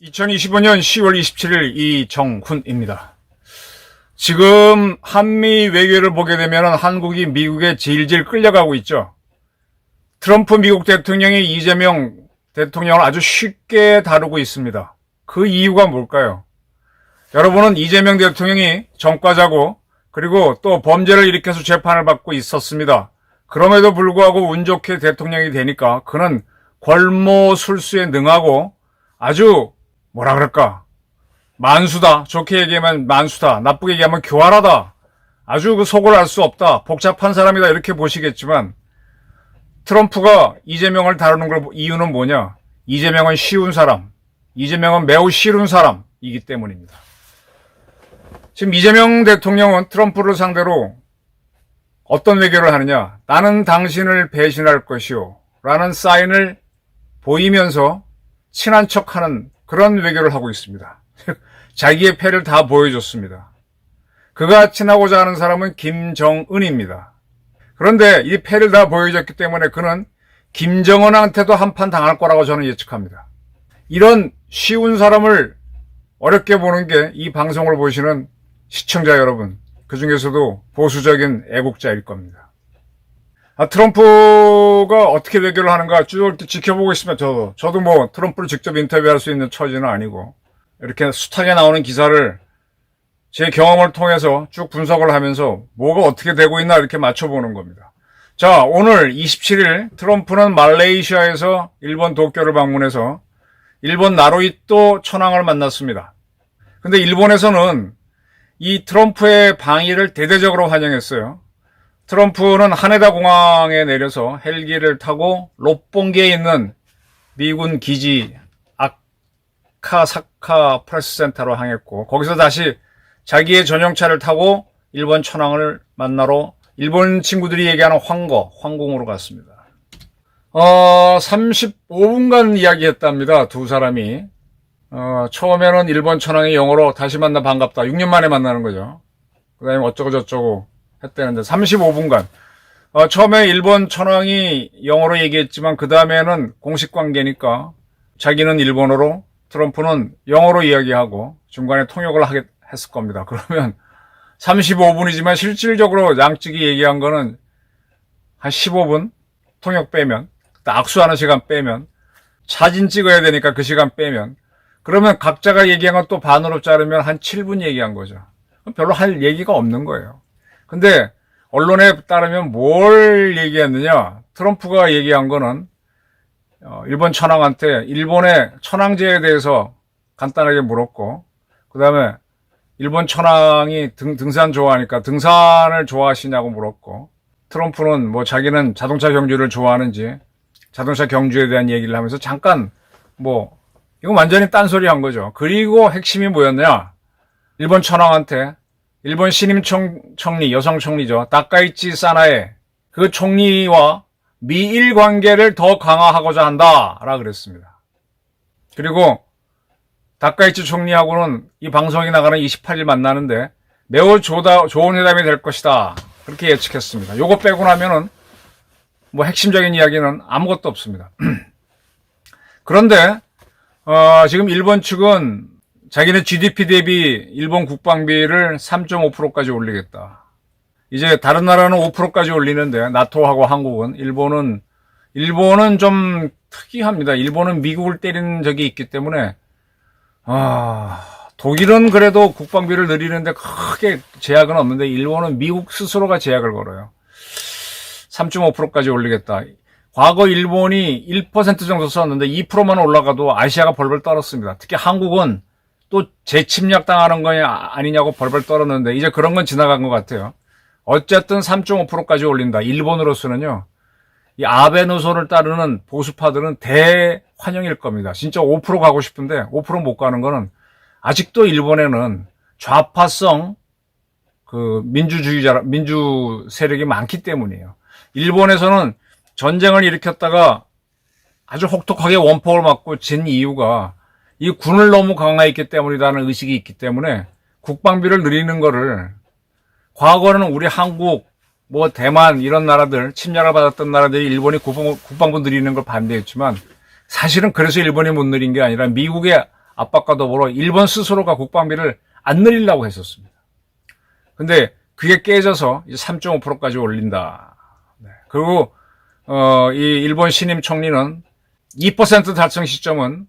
(2025년 10월 27일) 이정훈입니다. 지금 한미 외교를 보게 되면 한국이 미국에 질질 끌려가고 있죠. 트럼프 미국 대통령이 이재명 대통령을 아주 쉽게 다루고 있습니다. 그 이유가 뭘까요? 여러분은 이재명 대통령이 전과자고 그리고 또 범죄를 일으켜서 재판을 받고 있었습니다. 그럼에도 불구하고 운 좋게 대통령이 되니까 그는 권모술수에 능하고 아주 뭐라 그럴까, 만수다. 좋게 얘기하면 만수다. 나쁘게 얘기하면 교활하다. 아주 그 속을 알 수 없다. 복잡한 사람이다. 이렇게 보시겠지만 트럼프가 이재명을 다루는 걸 이유는 뭐냐? 이재명은 쉬운 사람, 이재명은 매우 싫은 사람이기 때문입니다. 지금 이재명 대통령은 트럼프를 상대로 어떤 외교를 하느냐? 나는 당신을 배신할 것이요 라는 사인을 보이면서 친한 척하는 그런 외교를 하고 있습니다. 자기의 패를 다 보여줬습니다. 그가 친하고자 하는 사람은 김정은입니다. 그런데 이 패를 다 보여줬기 때문에 그는 김정은한테도 한판 당할 거라고 저는 예측합니다. 이런 쉬운 사람을 어렵게 보는 게 이 방송을 보시는 시청자 여러분, 그 중에서도 보수적인 애국자일 겁니다. 트럼프가 어떻게 외교를 하는가 쭉 지켜보고 있으면 저도 뭐 트럼프를 직접 인터뷰할 수 있는 처지는 아니고 이렇게 숱하게 나오는 기사를 제 경험을 통해서 쭉 분석을 하면서 뭐가 어떻게 되고 있나 이렇게 맞춰보는 겁니다. 자, 오늘 27일 트럼프는 말레이시아에서 일본 도쿄를 방문해서 일본 나루히토 천황을 만났습니다. 근데 일본에서는 이 트럼프의 방일을 대대적으로 환영했어요. 트럼프는 하네다 공항에 내려서 헬기를 타고 롭봉기에 있는 미군 기지 아카사카 프레스센터로 향했고 거기서 다시 자기의 전용차를 타고 일본 천황을 만나러 일본 친구들이 얘기하는 황궁으로 갔습니다. 35분간 이야기했답니다. 두 사람이. 처음에는 일본 천황이 영어로 다시 만나 반갑다. 6년 만에 만나는 거죠. 그 다음에 어쩌고 저쩌고 했다는데 35분간. 처음에 일본 천황이 영어로 얘기했지만 그 다음에는 공식 관계니까 자기는 일본어로 트럼프는 영어로 이야기하고 중간에 통역을 했을 겁니다. 그러면 35분이지만 실질적으로 양측이 얘기한 거는 한 15분 통역 빼면, 악수하는 시간 빼면, 사진 찍어야 되니까 그 시간 빼면, 그러면 각자가 얘기한 건 또 반으로 자르면 한 7분 얘기한 거죠. 별로 할 얘기가 없는 거예요. 근데 언론에 따르면 뭘 얘기했느냐? 트럼프가 얘기한 거는 일본 천황한테 일본의 천황제에 대해서 간단하게 물었고 그 다음에 일본 천황이 등산 좋아하니까 등산을 좋아하시냐고 물었고 트럼프는 뭐 자기는 자동차 경주를 좋아하는지 자동차 경주에 대한 얘기를 하면서 잠깐 뭐 이거 완전히 딴소리 한 거죠. 그리고 핵심이 뭐였냐? 일본 천황한테 일본 신임 총리, 여성 총리죠. 다카이치 사나에 그 총리와 미일 관계를 더 강화하고자 한다라 그랬습니다. 그리고 다카이치 총리하고는 이 방송이 나가는 28일 만나는데 매우 좋은 회담이 될 것이다. 그렇게 예측했습니다. 요거 빼고 나면은 뭐 핵심적인 이야기는 아무것도 없습니다. 그런데 지금 일본 측은 자기네 GDP 대비 일본 국방비를 3.5%까지 올리겠다. 이제 다른 나라는 5%까지 올리는데 나토하고 한국은 일본은 좀 특이합니다. 일본은 미국을 때리는 적이 있기 때문에 독일은 그래도 국방비를 늘리는데 크게 제약은 없는데 일본은 미국 스스로가 제약을 걸어요. 3.5%까지 올리겠다. 과거 일본이 1% 정도 썼는데 2%만 올라가도 아시아가 벌벌 떨었습니다. 특히 한국은 또 재침략 당하는 거냐 아니냐고 벌벌 떨었는데 이제 그런 건 지나간 것 같아요. 어쨌든 3.5%까지 올린다. 일본으로서는요. 이 아베 노선을 따르는 보수파들은 대환영일 겁니다. 진짜 5% 가고 싶은데 5% 못 가는 거는 아직도 일본에는 좌파성 그 민주 세력이 많기 때문이에요. 일본에서는 전쟁을 일으켰다가 아주 혹독하게 원폭을 맞고 진 이유가 이 군을 너무 강화했기 때문이라는 의식이 있기 때문에 국방비를 늘리는 거를 과거는 우리 한국, 뭐 대만 이런 나라들, 침략을 받았던 나라들이 일본이 국방부 늘리는 걸 반대했지만 사실은 그래서 일본이 못 늘린 게 아니라 미국의 압박과 더불어 일본 스스로가 국방비를 안 늘리려고 했었습니다. 근데 그게 깨져서 이제 3.5%까지 올린다. 네. 그리고 이 일본 신임 총리는 2% 달성 시점은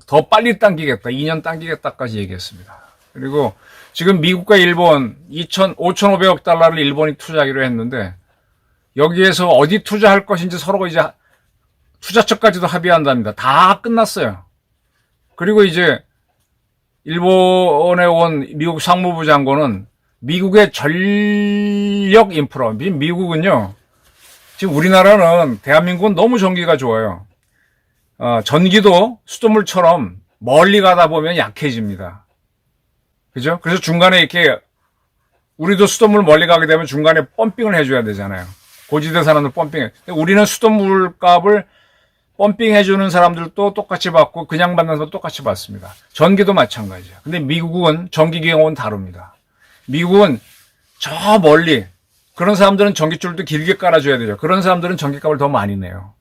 더 빨리 당기겠다, 2년 당기겠다까지 얘기했습니다. 그리고 지금 미국과 일본 5,500억 달러를 일본이 투자하기로 했는데 여기에서 어디 투자할 것인지 서로가 이제 투자처까지도 합의한답니다. 다 끝났어요. 그리고 이제 일본에 온 미국 상무부 장관은 미국의 전력 인프라, 미국은요, 지금 우리나라는 대한민국은 너무 전기가 좋아요. 전기도 수돗물처럼 멀리 가다 보면 약해집니다. 그죠? 그래서 중간에 이렇게, 우리도 수돗물 멀리 가게 되면 중간에 펌핑을 해줘야 되잖아요. 고지대 사람들 펌핑해. 우리는 수돗물 값을 펌핑 해주는 사람들도 똑같이 받고 그냥 받는 사람도 똑같이 받습니다. 전기도 마찬가지예요. 근데 미국은 전기 경우는 다릅니다. 미국은 저 멀리, 그런 사람들은 전기줄도 길게 깔아줘야 되죠. 그런 사람들은 전기값을 더 많이 내요.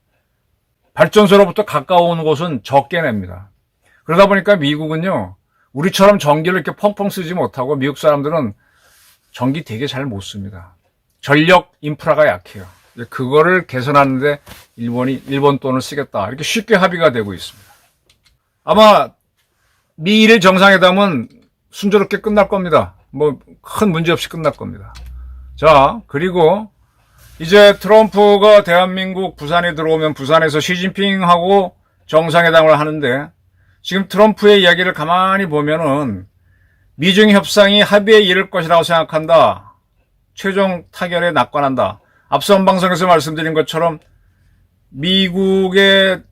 발전소로부터 가까운 곳은 적게 냅니다. 그러다 보니까 미국은요, 우리처럼 전기를 이렇게 펑펑 쓰지 못하고 미국 사람들은 전기 되게 잘 못 씁니다. 전력 인프라가 약해요. 그거를 개선하는데 일본 돈을 쓰겠다. 이렇게 쉽게 합의가 되고 있습니다. 아마 미일 정상회담은 순조롭게 끝날 겁니다. 뭐 큰 문제 없이 끝날 겁니다. 자, 그리고 이제 트럼프가 대한민국 부산에 들어오면 부산에서 시진핑하고 정상회담을 하는데 지금 트럼프의 이야기를 가만히 보면은 미중 협상이 합의에 이를 것이라고 생각한다. 최종 타결에 낙관한다. 앞선 방송에서 말씀드린 것처럼 미국의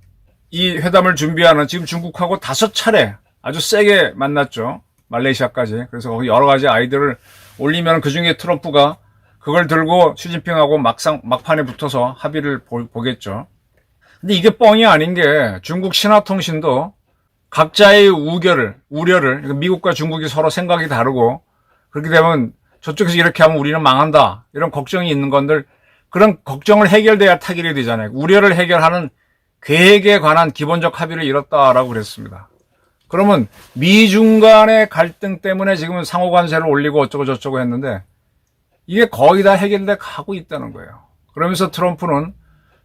이 회담을 준비하는 지금 중국하고 5차례 아주 세게 만났죠. 말레이시아까지. 그래서 거기 여러 가지 아이디어를 올리면 그중에 트럼프가 그걸 들고 시진핑하고 막판에 붙어서 합의를 보겠죠. 근데 이게 뻥이 아닌 게 중국 신화통신도 각자의 우려를, 미국과 중국이 서로 생각이 다르고 그렇게 되면 저쪽에서 이렇게 하면 우리는 망한다. 이런 걱정이 있는 건들, 그런 걱정을 해결돼야 타결이 되잖아요. 우려를 해결하는 계획에 관한 기본적 합의를 이뤘다라고 그랬습니다. 그러면 미중 간의 갈등 때문에 지금은 상호관세를 올리고 어쩌고 저쩌고 했는데 이게 거의 다 해결돼 가고 있다는 거예요. 그러면서 트럼프는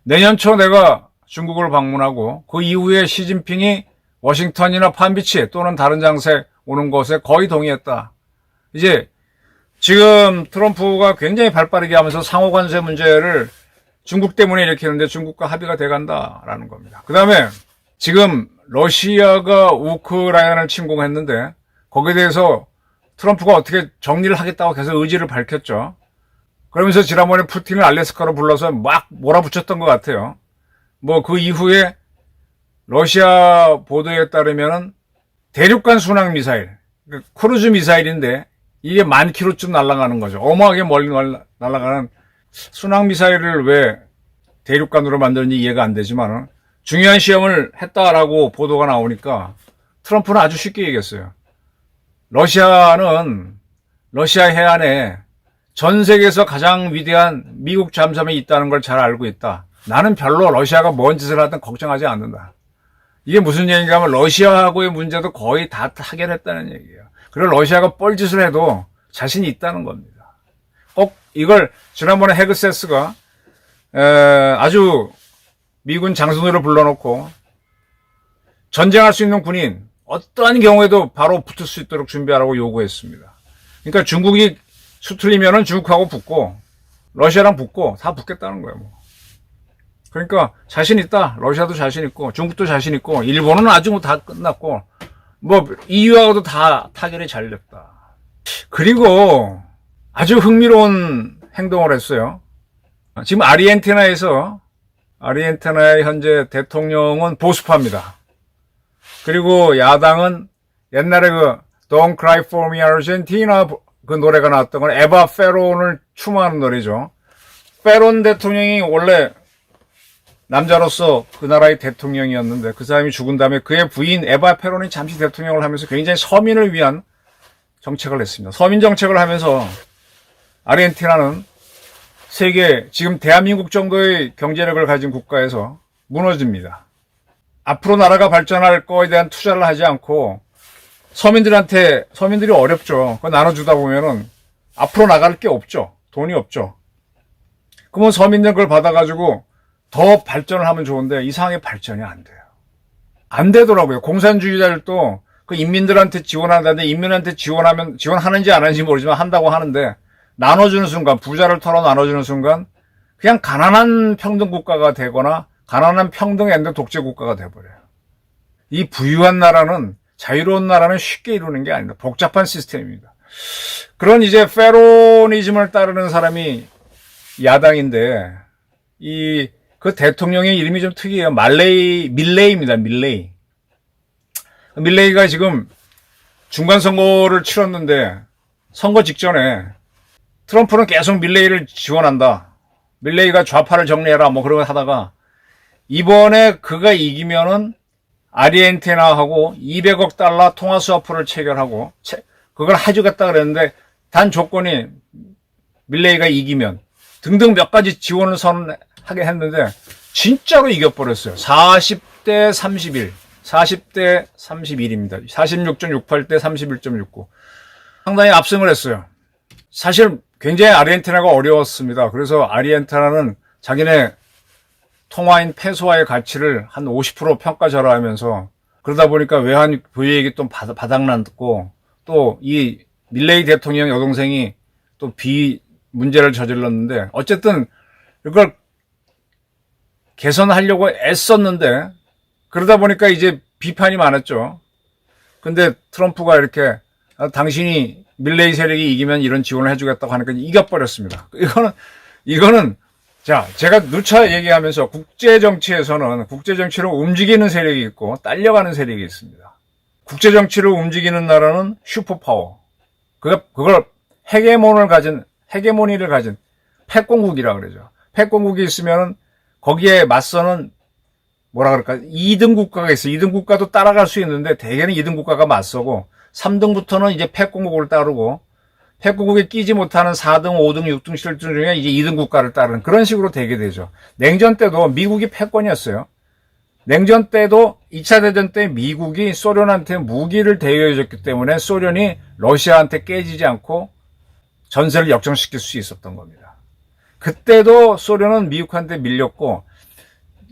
내년 초 내가 중국을 방문하고 그 이후에 시진핑이 워싱턴이나 판비치 또는 다른 장소에 오는 것에 거의 동의했다. 이제 지금 트럼프가 굉장히 발빠르게 하면서 상호관세 문제를 중국 때문에 이렇게 했는데 중국과 합의가 돼간다라는 겁니다. 그 다음에 지금 러시아가 우크라이나를 침공했는데 거기에 대해서 트럼프가 어떻게 정리를 하겠다고 계속 의지를 밝혔죠. 그러면서 지난번에 푸틴을 알래스카로 불러서 막 몰아붙였던 것 같아요. 뭐 그 이후에 러시아 보도에 따르면은 대륙간 순항 미사일, 크루즈 미사일인데 이게 10,000km쯤 날아가는 거죠. 어마하게 멀리 날아가는 순항 미사일을 왜 대륙간으로 만드는지 이해가 안 되지만 중요한 시험을 했다라고 보도가 나오니까 트럼프는 아주 쉽게 얘기했어요. 러시아는 러시아 해안에 전 세계에서 가장 위대한 미국 잠수함이 있다는 걸 잘 알고 있다. 나는 별로 러시아가 뭔 짓을 하든 걱정하지 않는다. 이게 무슨 얘기인가 하면 러시아하고의 문제도 거의 다 해결했다는 얘기예요. 그리고 러시아가 뻘짓을 해도 자신이 있다는 겁니다. 꼭 이걸 지난번에 헤그세스가 아주 미군 장성들을 불러놓고 전쟁할 수 있는 군인 어떠한 경우에도 바로 붙을 수 있도록 준비하라고 요구했습니다. 그러니까 중국이 수틀리면은 중국하고 붙고 러시아랑 붙고 다 붙겠다는 거예요. 뭐. 그러니까 자신 있다. 러시아도 자신 있고 중국도 자신 있고 일본은 아주 뭐 다 끝났고 뭐 EU하고도 다 타결이 잘 됐다. 그리고 아주 흥미로운 행동을 했어요. 지금 아르헨티나의 현재 대통령은 보수파입니다. 그리고 야당은 옛날에 그 Don't Cry For Me Argentina 그 노래가 나왔던 건 에바 페론을 추모하는 노래죠. 페론 대통령이 원래 남자로서 그 나라의 대통령이었는데 그 사람이 죽은 다음에 그의 부인 에바 페론이 잠시 대통령을 하면서 굉장히 서민을 위한 정책을 했습니다. 서민 정책을 하면서 아르헨티나는 세계, 지금 대한민국 정도의 경제력을 가진 국가에서 무너집니다. 앞으로 나라가 발전할 거에 대한 투자를 하지 않고 서민들이 어렵죠. 그거 나눠주다 보면은 앞으로 나갈 게 없죠. 돈이 없죠. 그러면 서민들 그걸 받아가지고 더 발전을 하면 좋은데 이상하게 발전이 안 돼요. 안 되더라고요. 공산주의자들도 그 인민들한테 지원한다는데 인민한테 지원하는지 안 하는지 모르지만 한다고 하는데 나눠주는 순간, 부자를 털어 나눠주는 순간 그냥 가난한 평등 국가가 되거나 가난한 평등 엔드 독재 국가가 돼버려요. 이 부유한 나라는, 자유로운 나라는 쉽게 이루는 게 아닙니다. 복잡한 시스템입니다. 그런 이제 페로니즘을 따르는 사람이 야당인데 그 대통령의 이름이 좀 특이해요. 밀레이입니다. 밀레이가 지금 중간 선거를 치렀는데 선거 직전에 트럼프는 계속 밀레이를 지원한다. 밀레이가 좌파를 정리해라 뭐 그런 거 하다가 이번에 그가 이기면은 아르헨티나하고 200억 달러 통화 스와프를 체결하고 그걸 해주겠다 그랬는데 단 조건이 밀레이가 이기면 등등 몇 가지 지원을 선하게 했는데 진짜로 이겨버렸어요. 40대 31, 40대 31입니다. 46.68대 31.69. 상당히 압승을 했어요. 사실 굉장히 아르헨티나가 어려웠습니다. 그래서 아르헨티나는 자기네 통화인 페소화의 가치를 한 50% 평가절하하면서 그러다 보니까 외환 보유액이 또 바닥났고 또 이 밀레이 대통령 여동생이 또 문제를 저질렀는데 어쨌든 이걸 개선하려고 애썼는데 그러다 보니까 이제 비판이 많았죠. 근데 트럼프가 이렇게 당신이 밀레이 세력이 이기면 이런 지원을 해주겠다고 하니까 이겨버렸습니다. 이거는 자, 제가 누차 얘기하면서 국제정치에서는 국제정치를 움직이는 세력이 있고 딸려가는 세력이 있습니다. 국제정치를 움직이는 나라는 슈퍼파워. 그걸 헤게모니를 가진 패권국이라 그러죠. 패권국이 있으면은 거기에 맞서는 뭐라 그럴까? 2등 국가가 있어요. 2등 국가도 따라갈 수 있는데 대개는 2등 국가가 맞서고 3등부터는 이제 패권국을 따르고 패권국에 끼지 못하는 4등, 5등, 6등, 7등 중에 이제 2등 국가를 따르는 그런 식으로 되게 되죠. 냉전 때도 미국이 패권이었어요. 냉전 때도 2차 대전 때 미국이 소련한테 무기를 대여해줬기 때문에 소련이 러시아한테 깨지지 않고 전세를 역전시킬 수 있었던 겁니다. 그때도 소련은 미국한테 밀렸고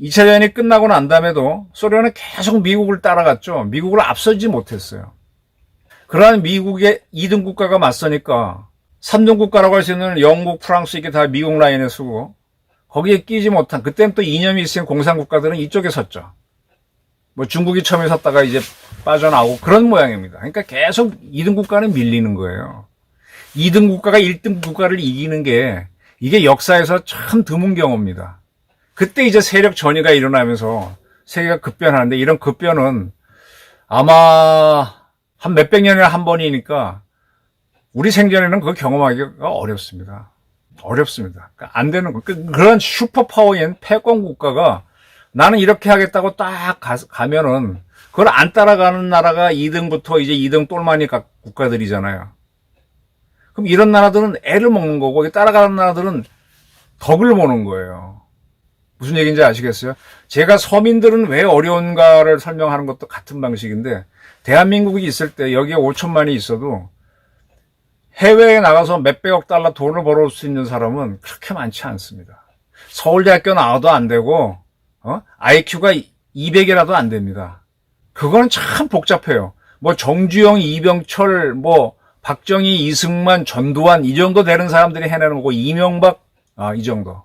2차 대전이 끝나고 난 다음에도 소련은 계속 미국을 따라갔죠. 미국을 앞서지 못했어요. 그러한 미국의 2등 국가가 맞서니까 3등 국가라고 할 수 있는 영국, 프랑스 이게 다 미국 라인에 서고 거기에 끼지 못한 그때는 또 이념이 있으신 공산국가들은 이쪽에 섰죠. 뭐 중국이 처음에 섰다가 이제 빠져나오고 그런 모양입니다. 그러니까 계속 2등 국가는 밀리는 거예요. 2등 국가가 1등 국가를 이기는 게 이게 역사에서 참 드문 경우입니다. 그때 이제 세력 전이가 일어나면서 세계가 급변하는데 이런 급변은 아마 한 몇백 년에 한 번이니까 우리 생전에는 그거 경험하기가 어렵습니다. 그러니까 안 되는 거. 그런 슈퍼파워인 패권 국가가 나는 이렇게 하겠다고 딱 가면은 그걸 안 따라가는 나라가 2등부터 이제 2등 똘마니 국가들이잖아요. 그럼 이런 나라들은 애를 먹는 거고 따라가는 나라들은 덕을 보는 거예요. 무슨 얘기인지 아시겠어요? 제가 서민들은 왜 어려운가를 설명하는 것도 같은 방식인데 대한민국이 있을 때 여기에 5천만이 있어도 해외에 나가서 몇백억 달러 돈을 벌어올 수 있는 사람은 그렇게 많지 않습니다. 서울대학교 나와도 안 되고 IQ가 200이라도 안 됩니다. 그거는 참 복잡해요. 뭐 정주영, 이병철, 뭐 박정희, 이승만, 전두환 이 정도 되는 사람들이 해내는 거고 이명박 이 정도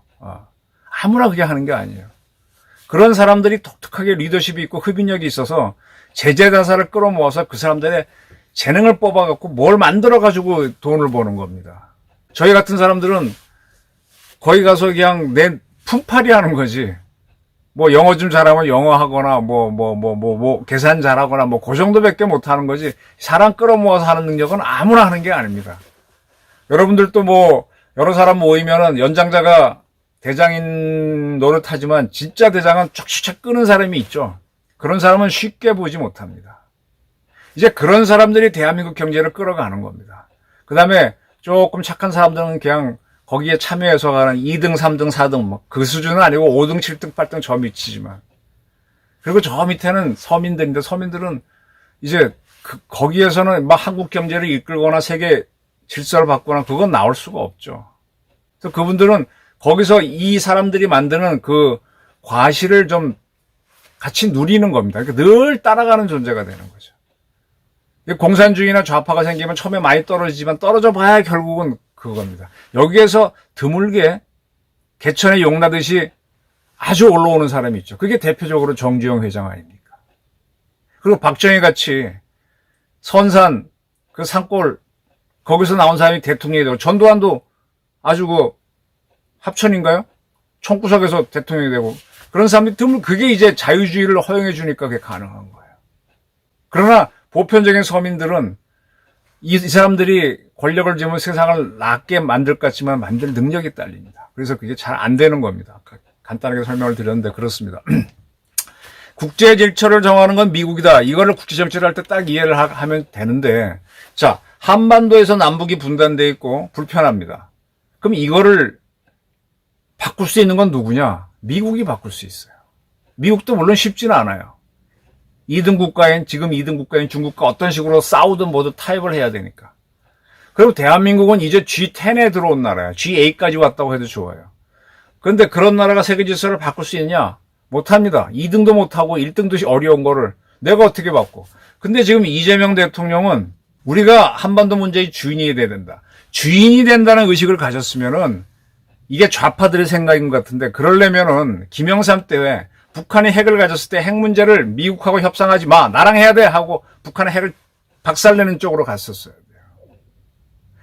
아무나 그게 하는 게 아니에요. 그런 사람들이 독특하게 리더십이 있고 흡인력이 있어서 제재다사를 끌어모아서 그 사람들의 재능을 뽑아갖고 뭘 만들어가지고 돈을 버는 겁니다. 저희 같은 사람들은 거기 가서 그냥 내 품팔이 하는 거지. 뭐 영어 좀 잘하면 영어 하거나 계산 잘하거나 그 정도밖에 못 하는 거지. 사람 끌어모아서 하는 능력은 아무나 하는 게 아닙니다. 여러분들도 뭐 여러 사람 모이면은 연장자가 대장인 노릇하지만 진짜 대장은 쫙쫙 끄는 사람이 있죠. 그런 사람은 쉽게 보지 못합니다. 이제 그런 사람들이 대한민국 경제를 끌어가는 겁니다. 그 다음에 조금 착한 사람들은 그냥 거기에 참여해서 가는 2등, 3등, 4등, 뭐 그 수준은 아니고 5등, 7등, 8등 저 밑이지만. 그리고 저 밑에는 서민들인데 서민들은 이제 거기에서는 막 한국 경제를 이끌거나 세계 질서를 바꾸거나 그건 나올 수가 없죠. 그래서 그분들은 거기서 이 사람들이 만드는 그 과실을 좀 같이 누리는 겁니다. 그러니까 늘 따라가는 존재가 되는 거죠. 공산주의나 좌파가 생기면 처음에 많이 떨어지지만 떨어져 봐야 결국은 그겁니다. 여기에서 드물게 개천에 용나듯이 아주 올라오는 사람이 있죠. 그게 대표적으로 정주영 회장 아닙니까? 그리고 박정희 같이 선산 그 산골 거기서 나온 사람이 대통령이 되고 전두환도 아주 그 합천인가요? 총구석에서 대통령이 되고 그런 사람들이 드물 그게 이제 자유주의를 허용해 주니까 그게 가능한 거예요. 그러나 보편적인 서민들은 이 사람들이 권력을 쥐면 세상을 낫게 만들 것 같지만 만들 능력이 딸립니다. 그래서 그게 잘 안 되는 겁니다. 간단하게 설명을 드렸는데 그렇습니다. 국제 질서를 정하는 건 미국이다. 이거를 국제 정치를 할 때 딱 이해를 하면 되는데 자 한반도에서 남북이 분단돼 있고 불편합니다. 그럼 이거를 바꿀 수 있는 건 누구냐? 미국이 바꿀 수 있어요. 미국도 물론 쉽지는 않아요. 2등 국가인 지금 2등 국가인 중국과 어떤 식으로 싸우든 뭐든 타협을 해야 되니까. 그리고 대한민국은 이제 G10에 들어온 나라야. G8까지 왔다고 해도 좋아요. 그런데 그런 나라가 세계 질서를 바꿀 수 있냐? 못합니다. 2등도 못하고 1등도 어려운 거를 내가 어떻게 바꿔. 근데 지금 이재명 대통령은 우리가 한반도 문제의 주인이 돼야 된다. 주인이 된다는 의식을 가졌으면은 이게 좌파들의 생각인 것 같은데 그러려면은 김영삼 때 북한이 핵을 가졌을 때 핵 문제를 미국하고 협상하지 마. 나랑 해야 돼 하고 북한의 핵을 박살내는 쪽으로 갔었어요.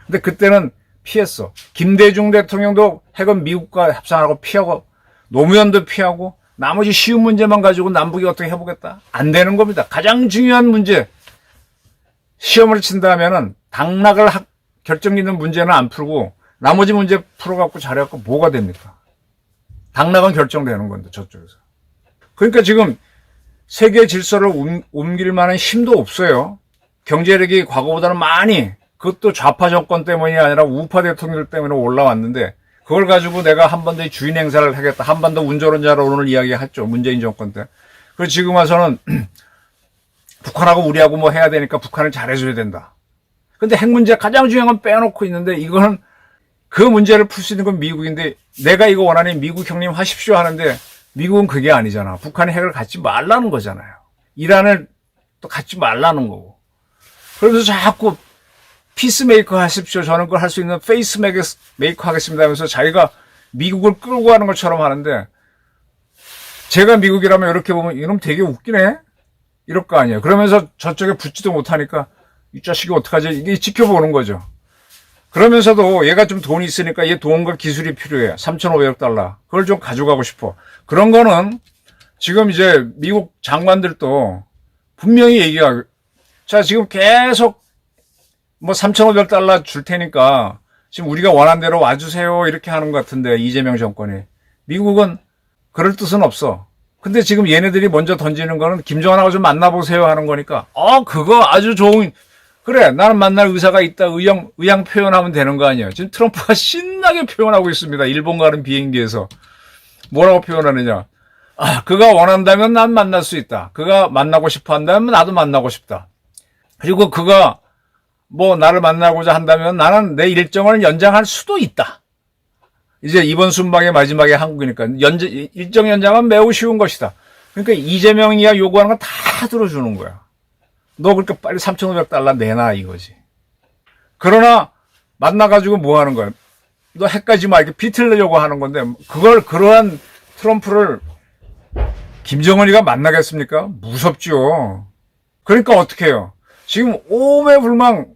근데 그때는 피했어. 김대중 대통령도 핵은 미국과 협상하고 피하고 노무현도 피하고 나머지 쉬운 문제만 가지고 남북이 어떻게 해보겠다? 안 되는 겁니다. 가장 중요한 문제 시험을 친다면은 당락을 결정 있는 문제는 안 풀고 나머지 문제 풀어갖고 잘해갖고 뭐가 됩니까? 당락은 결정되는 건데 저쪽에서. 그러니까 지금 세계 질서를 옮길 만한 힘도 없어요. 경제력이 과거보다는 많이 그것도 좌파 정권 때문이 아니라 우파 대통령 때문에 올라왔는데 그걸 가지고 내가 한반도의 주인 행사를 하겠다. 한반도 운전원자로 오늘 이야기했죠. 문재인 정권 때. 그리고 지금 와서는 북한하고 우리하고 뭐 해야 되니까 북한을 잘해줘야 된다. 근데 핵 문제 가장 중요한 건 빼놓고 있는데 이거는 그 문제를 풀 수 있는 건 미국인데 내가 이거 원하니 미국 형님 하십시오 하는데 미국은 그게 아니잖아. 북한의 핵을 갖지 말라는 거잖아요. 이란을 또 갖지 말라는 거고. 그래서 자꾸 피스메이커 하십시오. 저는 그걸 할 수 있는 페이스메이커 하겠습니다 하면서 자기가 미국을 끌고 가는 것처럼 하는데 제가 미국이라면 이렇게 보면 이놈 되게 웃기네? 이럴 거 아니에요. 그러면서 저쪽에 붙지도 못하니까 이 자식이 어떡하지? 이게 지켜보는 거죠. 그러면서도 얘가 좀 돈이 있으니까 얘 돈과 기술이 필요해. 3,500억 달러. 그걸 좀 가져가고 싶어. 그런 거는 지금 이제 미국 장관들도 분명히 얘기하고 자 지금 계속 뭐 3,500 달러 줄 테니까 지금 우리가 원하는 대로 와주세요 이렇게 하는 것 같은데 이재명 정권이 미국은 그럴 뜻은 없어. 근데 지금 얘네들이 먼저 던지는 거는 김정은하고 좀 만나보세요 하는 거니까 그거 아주 좋은 그래 나는 만날 의사가 있다 의향 표현하면 되는 거 아니에요. 지금 트럼프가 신나게 표현하고 있습니다. 일본 가는 비행기에서 뭐라고 표현하느냐 그가 원한다면 난 만날 수 있다. 그가 만나고 싶어 한다면 나도 만나고 싶다. 그리고 그가 뭐 나를 만나고자 한다면 나는 내 일정을 연장할 수도 있다. 이제 이번 순방의 마지막에 한국이니까 일정 연장은 매우 쉬운 것이다. 그러니까 이재명이야 요구하는 건 다 들어주는 거야. 너 그렇게 빨리 3,500 달러 내놔 이거지. 그러나 만나가지고 뭐 하는 거야? 너 핵까지 막 이렇게 비틀려고 하는 건데 그러한 트럼프를 김정은이가 만나겠습니까? 무섭죠. 그러니까 어떻게 해요? 지금 오매불망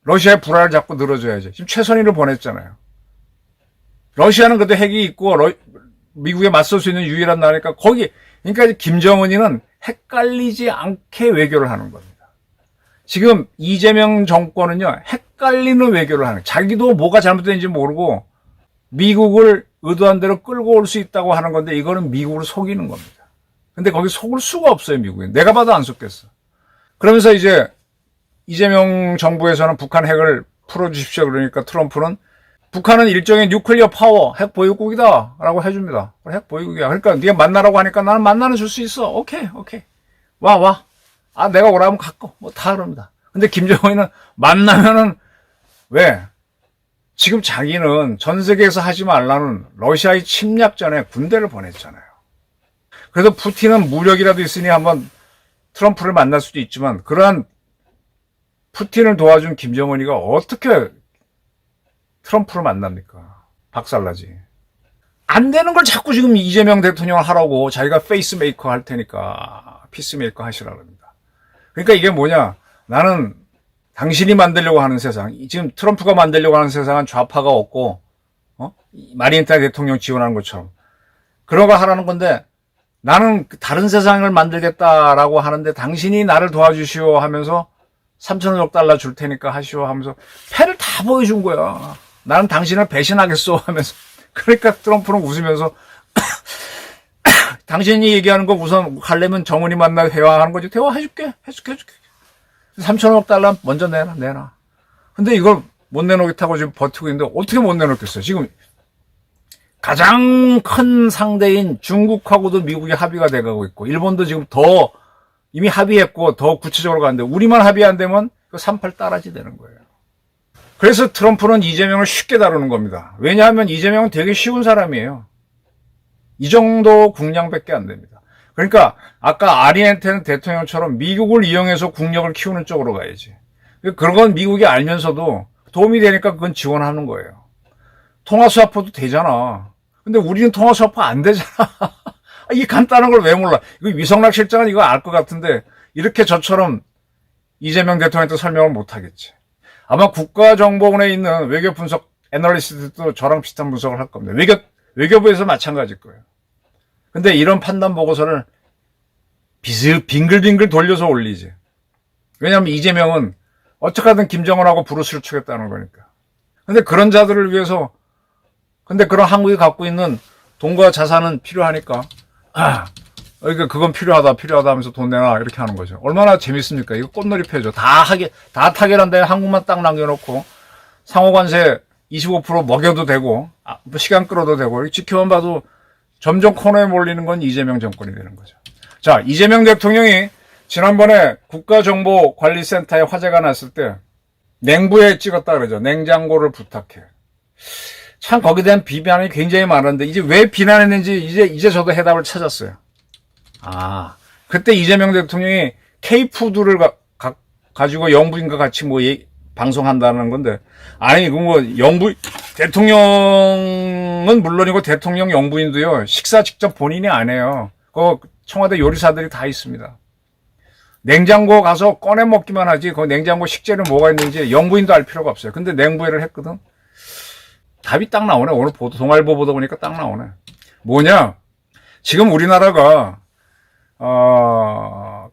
러시아의 불화를 자꾸 늘어줘야지. 지금 최선희를 보냈잖아요. 러시아는 그래도 핵이 있고 미국에 맞설 수 있는 유일한 나라니까 그러니까 김정은이는 헷갈리지 않게 외교를 하는 겁니다. 지금 이재명 정권은요 헷갈리는 외교를 하는 자기도 뭐가 잘못된지 모르고 미국을 의도한 대로 끌고 올 수 있다고 하는 건데 이거는 미국을 속이는 겁니다. 근데 거기 속을 수가 없어요 미국은. 내가 봐도 안 속겠어. 그러면서 이제 이재명 정부에서는 북한 핵을 풀어주십시오. 그러니까 트럼프는 북한은 일종의 뉴클리어 파워 핵 보유국이다 라고 해줍니다. 핵 보유국이야. 그러니까 네가 만나라고 하니까 나는 만나는 줄 수 있어. 오케이. 와. 아, 내가 오라면 갖고 뭐 다 그럽니다. 근데 김정은은 만나면은 왜? 지금 자기는 전 세계에서 하지 말라는 러시아의 침략전에 군대를 보냈잖아요. 그래서 푸틴은 무력이라도 있으니 한번 트럼프를 만날 수도 있지만 그러한 푸틴을 도와준 김정은이가 어떻게 트럼프를 만납니까? 박살나지. 안 되는 걸 자꾸 지금 이재명 대통령을 하라고 자기가 페이스메이커 할 테니까 피스메이커 하시라고 합니다. 그러니까 이게 뭐냐? 나는 당신이 만들려고 하는 세상, 지금 트럼프가 만들려고 하는 세상은 좌파가 없고, 마리엔타 대통령 지원하는 것처럼. 그런 거 하라는 건데, 나는 다른 세상을 만들겠다라고 하는데, 당신이 나를 도와주시오 하면서, 3천억 달러 줄 테니까 하시오 하면서, 패를 다 보여준 거야. 나는 당신을 배신하겠소 하면서. 그러니까 트럼프는 웃으면서, 당신이 얘기하는 거 우선 가려면 정은이 만나 대화하는 거지. 대화해줄게. 해줄게. 3천억 달러 먼저 내놔. 근데 이걸 못 내놓겠다고 지금 버티고 있는데 어떻게 못 내놓겠어요? 지금 가장 큰 상대인 중국하고도 미국이 합의가 돼가고 있고 일본도 지금 더 이미 합의했고 더 구체적으로 가는데 우리만 합의 안 되면 그 38 따라지 되는 거예요. 그래서 트럼프는 이재명을 쉽게 다루는 겁니다. 왜냐하면 이재명은 되게 쉬운 사람이에요. 이 정도 국량밖에 안 됩니다. 그러니까 아까 아리엔테는 대통령처럼 미국을 이용해서 국력을 키우는 쪽으로 가야지. 그런 건 미국이 알면서도 도움이 되니까 그건 지원하는 거예요. 통화수화포도 되잖아. 근데 우리는 통화수화포 안 되잖아. 이게 간단한 걸 왜 몰라. 이거 위성락 실장은 이거 알 것 같은데 이렇게 저처럼 이재명 대통령한테 설명을 못 하겠지. 아마 국가정보원에 있는 외교 분석 애널리스트도 저랑 비슷한 분석을 할 겁니다. 외교부에서 마찬가지일 거예요. 근데 이런 판단 보고서를 빙글빙글 돌려서 올리지. 왜냐하면 이재명은 어떻게든 김정은하고 브루스를 추겠다는 거니까. 근데 그런 자들을 위해서, 근데 그런 한국이 갖고 있는 돈과 자산은 필요하니까, 그건 필요하다 하면서 돈 내놔, 이렇게 하는 거죠. 얼마나 재밌습니까? 이거 꽃놀이 패죠. 다 타결한 다음에 한국만 딱 남겨놓고, 상호관세 25% 먹여도 되고, 시간 끌어도 되고, 지켜만 봐도 점점 코너에 몰리는 건 이재명 정권이 되는 거죠. 자, 이재명 대통령이 지난번에 국가정보관리센터에 화재가 났을 때 냉부에 찍었다 그러죠. 냉장고를 부탁해. 참 거기에 대한 비난이 굉장히 많은데 이제 왜 비난했는지 이제 저도 해답을 찾았어요. 그때 이재명 대통령이 K푸드를 가지고 영부인과 같이 방송한다는 건데 아니 대통령은 물론이고 대통령 영부인도요 식사 직접 본인이 안 해요. 청와대 요리사들이 다 있습니다. 냉장고 가서 꺼내 먹기만 하지 그 냉장고 식재료 뭐가 있는지 영부인도 알 필요가 없어요. 근데 냉부회를 했거든. 답이 딱 나오네. 오늘 동아일보 보다 보니까 딱 나오네. 뭐냐? 지금 우리나라가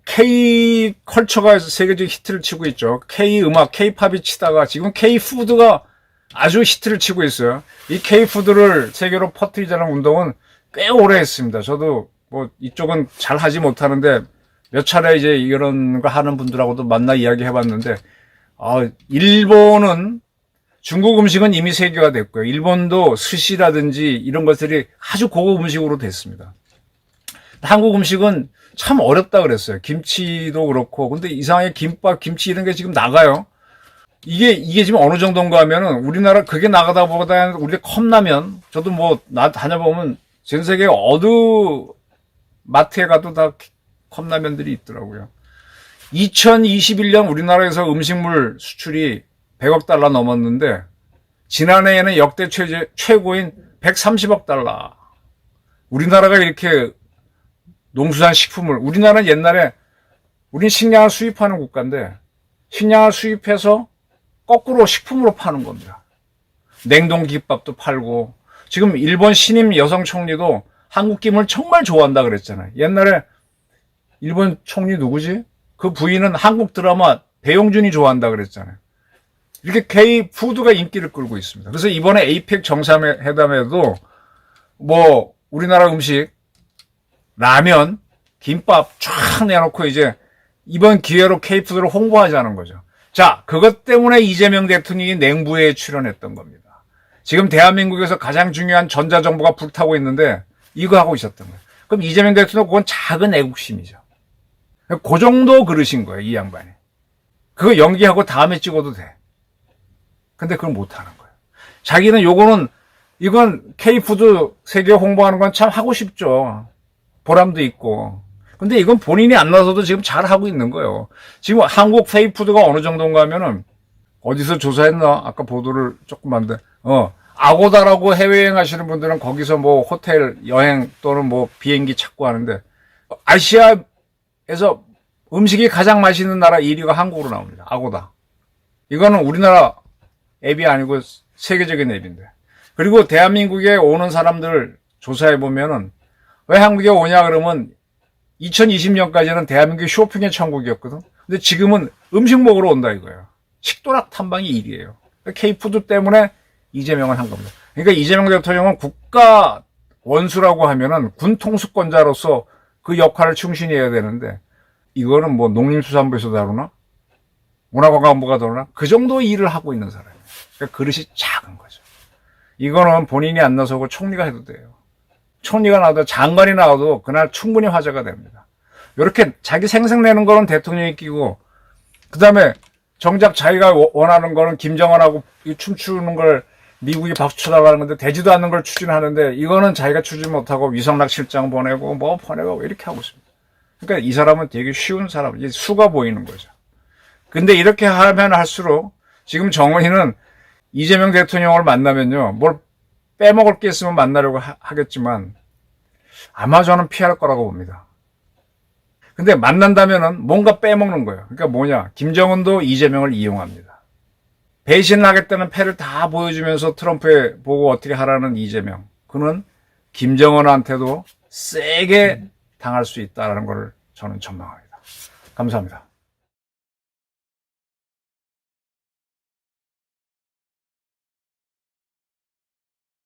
K-컬처가 세계적 히트를 치고 있죠. K-음악, K-팝이 치다가 지금 K-푸드가 아주 히트를 치고 있어요. 이 K-푸드를 세계로 퍼뜨리자는 운동은 꽤 오래 했습니다. 저도 이쪽은 잘 하지 못하는데 몇 차례 이제 이런 거 하는 분들하고도 만나 이야기 해봤는데, 일본은 중국 음식은 이미 세계화 됐고요. 일본도 스시라든지 이런 것들이 아주 고급 음식으로 됐습니다. 한국 음식은 참 어렵다 그랬어요. 김치도 그렇고. 근데 이상하게 김밥, 김치 이런 게 지금 나가요. 이게 지금 어느 정도인가 하면은 우리나라 그게 나가다 보다 우리 컵라면, 저도 다녀보면 전 세계 어느 마트에 가도 다 컵라면들이 있더라고요. 2021년 우리나라에서 음식물 수출이 100억 달러 넘었는데 지난해에는 역대 최고인 130억 달러. 우리나라가 이렇게 농수산 식품을 우리나라는 옛날에 우린 식량을 수입하는 국가인데 식량을 수입해서 거꾸로 식품으로 파는 겁니다. 냉동김밥도 팔고 지금 일본 신임 여성 총리도 한국 김을 정말 좋아한다 그랬잖아요. 옛날에 일본 총리 누구지? 그 부인은 한국 드라마 배용준이 좋아한다 그랬잖아요. 이렇게 K-푸드가 인기를 끌고 있습니다. 그래서 이번에 에이펙 정상회담에도 우리나라 음식 라면, 김밥 쫙 내놓고 이제 이번 기회로 K푸드를 홍보하자는 거죠. 자, 그것 때문에 이재명 대통령이 냉부회에 출연했던 겁니다. 지금 대한민국에서 가장 중요한 전자정보가 불타고 있는데 이거 하고 있었던 거예요. 그럼 이재명 대통령 그건 작은 애국심이죠. 그 정도 그러신 거예요, 이 양반이. 그거 연기하고 다음에 찍어도 돼. 근데 그걸 못하는 거예요. 자기는 이건 K푸드 세계 홍보하는 건 참 하고 싶죠. 보람도 있고. 근데 이건 본인이 안 나서도 지금 잘 하고 있는 거예요. 지금 한국 K푸드가 어느 정도인가 하면은, 어디서 조사했나? 아까 보도를 조금 한데, 아고다라고 해외여행 하시는 분들은 거기서 뭐 호텔 여행 또는 뭐 비행기 찾고 하는데, 아시아에서 음식이 가장 맛있는 나라 1위가 한국으로 나옵니다. 아고다. 이거는 우리나라 앱이 아니고 세계적인 앱인데. 그리고 대한민국에 오는 사람들 조사해 보면은 왜 한국에 오냐 그러면 2020년까지는 대한민국이 쇼핑의 천국이었거든. 근데 지금은 음식 먹으러 온다 이거예요. 식도락 탐방이 1위예요. K푸드 때문에 이재명을 한 겁니다. 그러니까 이재명 대통령은 국가 원수라고 하면은 군 통수권자로서 그 역할을 충실히 해야 되는데 이거는 뭐 농림수산부에서 다루나? 문화관광부가 다루나? 그 정도 일을 하고 있는 사람이에요. 그러니까 그릇이 작은 거죠. 이거는 본인이 안 나서고 총리가 해도 돼요. 총리가 나와도 장관이 나와도 그날 충분히 화제가 됩니다. 이렇게 자기 생색내는 거는 대통령이 끼고 그 다음에 정작 자기가 원하는 거는 김정은하고 춤추는 걸 미국이 박수 쳐달라는 건데 되지도 않는 걸 추진하는데 이거는 자기가 추진 못하고 위성락 실장 보내고 뭐 보내고 이렇게 하고 있습니다. 그러니까 이 사람은 되게 쉬운 사람, 수가 보이는 거죠. 근데 이렇게 하면 할수록 지금 정은희는 이재명 대통령을 만나면요, 뭘 빼먹을 게 있으면 만나려고 하겠지만 아마 저는 피할 거라고 봅니다. 근데 만난다면은 뭔가 빼먹는 거예요. 그러니까 뭐냐, 김정은도 이재명을 이용합니다. 배신을 하겠다는 패를 다 보여주면서 트럼프에 보고 어떻게 하라는 이재명. 그는 김정은한테도 세게 당할 수 있다는 걸 저는 전망합니다. 감사합니다.